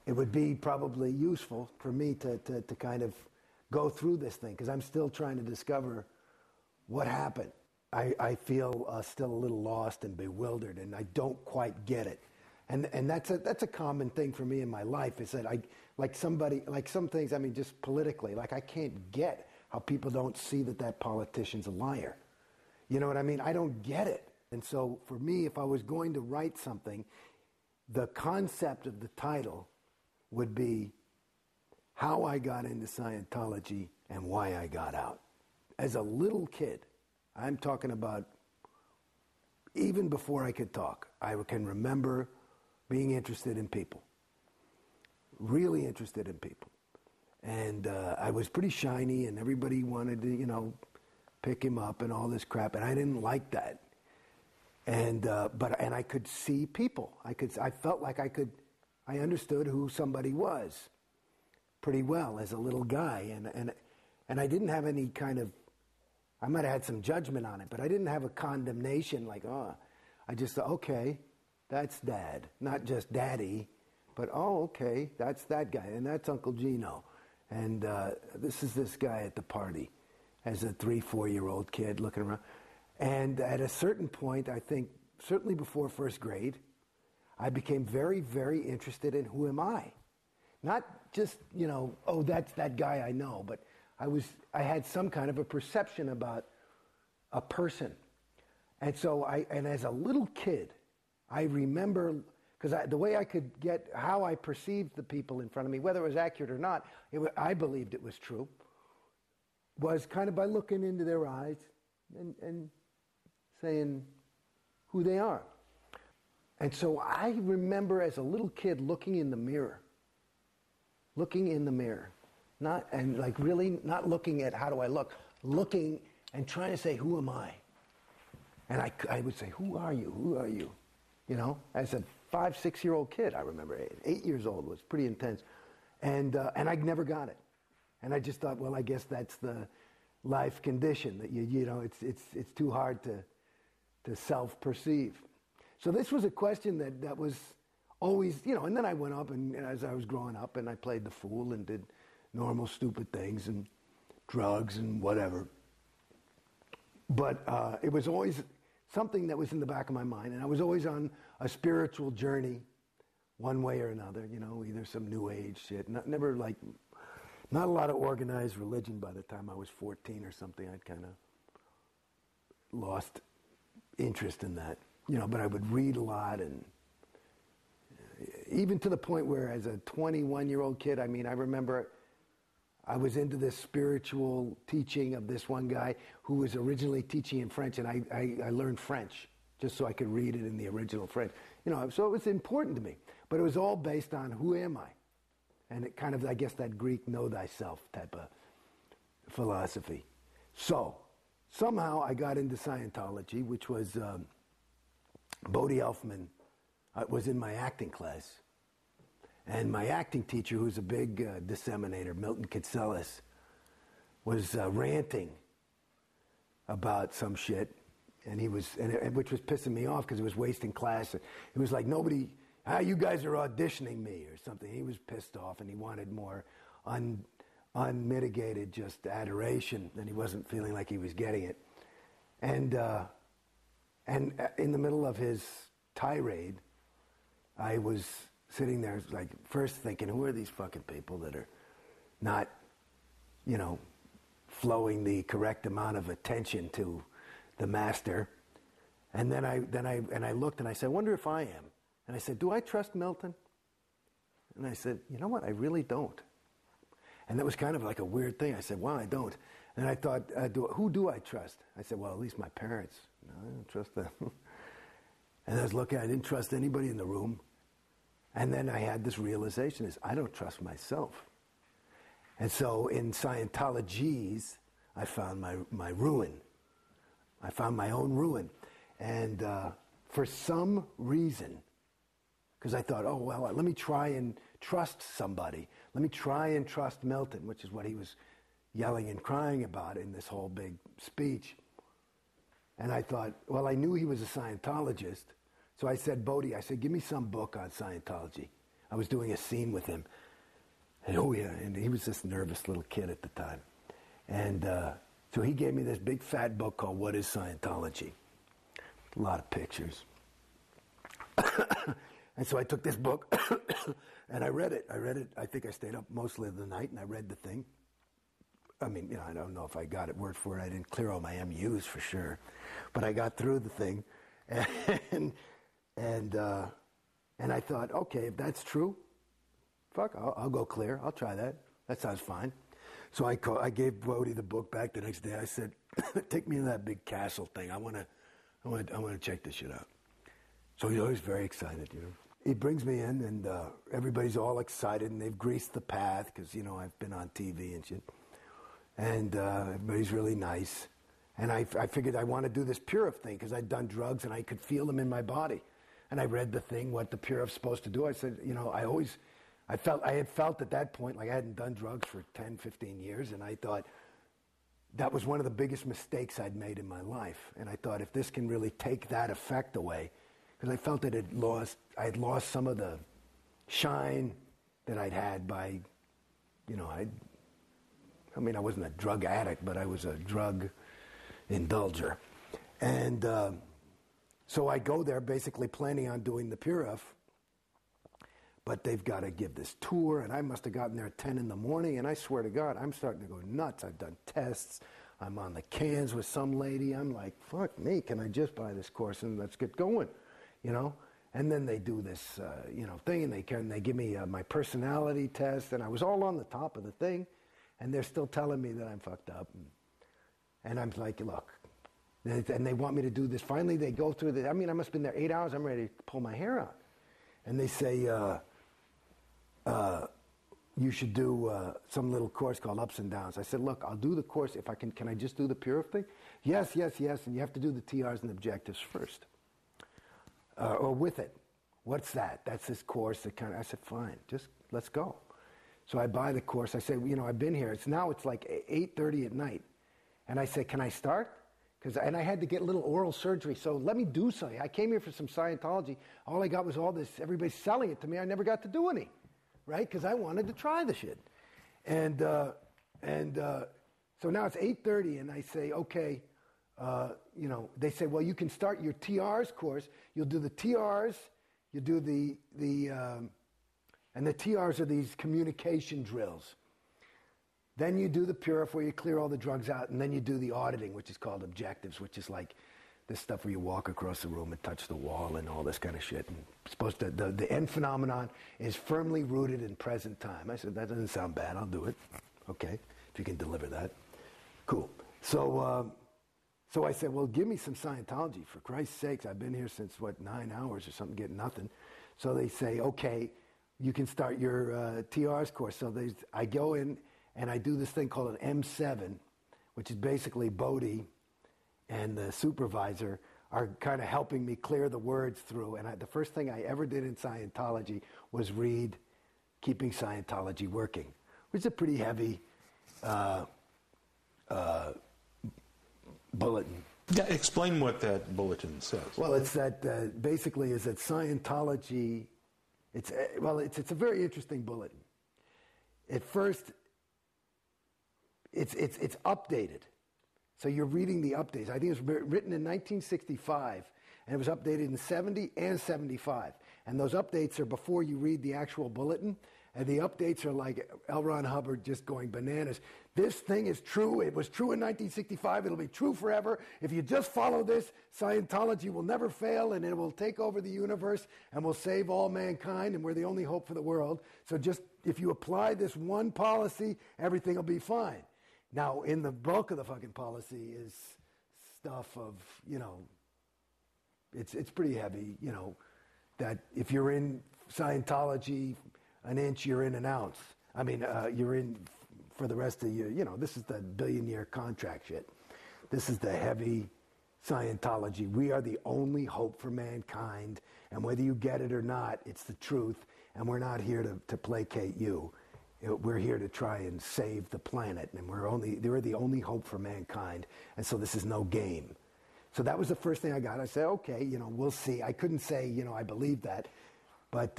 it would be probably useful for me to kind of go through this thing, because I'm still trying to discover what happened. I feel still a little lost and bewildered, and I don't quite get it. And that's a common thing for me in my life, is that like some things, I mean, just politically, like I can't get how people don't see that politician's a liar. You know what I mean? I don't get it. And so for me, if I was going to write something, the concept of the title would be how I got into Scientology and why I got out. As a little kid, I'm talking about even before I could talk, I can remember being interested in people. Really interested in people. And I was pretty shiny, and everybody wanted to, pick him up and all this crap, and I didn't like that. And I could see people. I felt like I understood who somebody was pretty well as a little guy, and I didn't have any kind of, I might have had some judgment on it, but I didn't have a condemnation like, I just thought, okay, that's Dad. Not just Daddy, but okay, that's that guy, and that's Uncle Gino. And this is this guy at the party as a 3-4-year-old kid looking around. And at a certain point, I think, certainly before first grade, I became very, very interested in who am I? Not just, that's that guy I know, but I had some kind of a perception about a person. And so and as a little kid, I remember, because the way I could get how I perceived the people in front of me, whether it was accurate or not, I believed it was true, was kind of by looking into their eyes and saying who they are. And so I remember as a little kid looking in the mirror, not looking at how do I look, looking and trying to say, who am I? And I would say, who are you? Who are you? As a 5-6-year-old kid, I remember 8 years old, was pretty intense. And I never got it. And I just thought, well, I guess that's the life condition, that it's too hard to self-perceive. So this was a question that was always, and then I went up, and as I was growing up, and I played the fool and did normal stupid things and drugs and whatever. But it was always something that was in the back of my mind, and I was always on a spiritual journey, one way or another, either some new age shit, not a lot of organized religion by the time I was 14 or something. I'd kind of lost interest in that, but I would read a lot, and even to the point where as a 21-year-old kid, I remember I was into this spiritual teaching of this one guy who was originally teaching in French, and I learned French just so I could read it in the original French. So it was important to me. But it was all based on who am I? And it kind of, I guess, that Greek know thyself type of philosophy. So somehow I got into Scientology, which was Bodhi Elfman was in my acting class. And my acting teacher, who's a big disseminator, Milton Kitselis, was ranting about some shit, and which was pissing me off because it was wasting class. It was like nobody, you guys are auditioning me or something. He was pissed off, and he wanted more unmitigated just adoration, and he wasn't feeling like he was getting it. And in the middle of his tirade, I was sitting there, first thinking, who are these fucking people that are not, flowing the correct amount of attention to the master? And then I looked and I said, I wonder if I am. And I said, do I trust Milton? And I said, you know what? I really don't. And that was kind of like a weird thing. I said, well, I don't. And I thought, who do I trust? I said, well, at least my parents. No, I don't trust them. And I was looking, I didn't trust anybody in the room. And then I had this realization is I don't trust myself. And so in Scientologies, I found my ruin. I found my own ruin. And for some reason, because I thought, let me try and trust somebody. Let me try and trust Milton, which is what he was yelling and crying about in this whole big speech. And I thought, well, I knew he was a Scientologist. So I said, Bodhi, give me some book on Scientology. I was doing a scene with him. And and he was this nervous little kid at the time. And so he gave me this big fat book called What is Scientology? A lot of pictures. And so I took this book and I read it. I think I stayed up mostly of the night and I read the thing. I mean, I don't know if I got it word for word. I didn't clear all my MUs for sure. But I got through the thing. And I thought, okay, if that's true, fuck, I'll go clear. I'll try that. That sounds fine. So I gave Bodie the book back the next day. I said, take me to that big castle thing. I want to check this shit out. So he's always very excited, He brings me in, and everybody's all excited, and they've greased the path because, I've been on TV and shit. And everybody's really nice. And I figured I want to do this Purif thing because I'd done drugs and I could feel them in my body. And I read the thing, what the Purif's supposed to do. I said, I had felt at that point like I hadn't done drugs for 10, 15 years, and I thought that was one of the biggest mistakes I'd made in my life. And I thought if this can really take that effect away, because I felt that I had lost some of the shine that I'd had by, I wasn't a drug addict, but I was a drug indulger. And so I go there basically planning on doing the Purif, but they've got to give this tour, and I must have gotten there at 10 in the morning, and I swear to God, I'm starting to go nuts. I've done tests. I'm on the cans with some lady. I'm like, fuck me, can I just buy this course and let's get going, And then they do this, thing, and they give me my personality test, and I was all on the top of the thing, and they're still telling me that I'm fucked up. And I'm like, look, and they want me to do this. Finally, they go through I must have been there 8 hours. I'm ready to pull my hair out. And they say, you should do some little course called Ups and Downs. I said, look, I'll do the course if I can I just do the Purif thing? Yes, and you have to do the TRs and objectives first. Or with it. What's that? That's this course that I said, fine, just let's go. So I buy the course. I say, I've been here. It's like 8:30 at night. And I say, can I start? And I had to get a little oral surgery, so let me do something. I came here for some Scientology. All I got was all this, everybody's selling it to me. I never got to do any, right? Because I wanted to try the shit. And so now it's 8:30, and I say, okay, they say, well, you can start your TRs course. You'll do the TRs, you do and the TRs are these communication drills. Then you do the Purif where you clear all the drugs out, and then you do the auditing, which is called objectives, which is like this stuff where you walk across the room and touch the wall and all this kind of shit. And supposed to, the end phenomenon is firmly rooted in present time. I said, that doesn't sound bad. I'll do it. Okay, if you can deliver that. Cool. So I said, well, give me some Scientology. For Christ's sakes, I've been here since, 9 hours or something, getting nothing. So they say, okay, you can start your TRs course. So I go in, and I do this thing called an M7, which is basically Bodhi and the supervisor are kind of helping me clear the words through. And the first thing I ever did in Scientology was read Keeping Scientology Working, which is a pretty heavy bulletin. Yeah, explain what that bulletin says. Well, it's that basically is that Scientology, it's a very interesting bulletin. At first, it's updated. So you're reading the updates. I think it was written in 1965, and it was updated in 70 and 75. And those updates are before you read the actual bulletin, and the updates are like L. Ron Hubbard just going bananas. This thing is true. It was true in 1965. It'll be true forever. If you just follow this, Scientology will never fail, and it will take over the universe and will save all mankind, and we're the only hope for the world. So just if you apply this one policy, everything will be fine. Now, in the bulk of the fucking policy is stuff of, it's pretty heavy, that if you're in Scientology an inch, you're in an ounce. I mean, you're in for the rest of your, this is the billion-year contract shit. This is the heavy Scientology. We are the only hope for mankind, and whether you get it or not, it's the truth, and we're not here to placate you. We're here to try and save the planet, and they're the only hope for mankind, and so this is no game. So that was the first thing I got. I said, okay, we'll see. I couldn't say, I believe that, but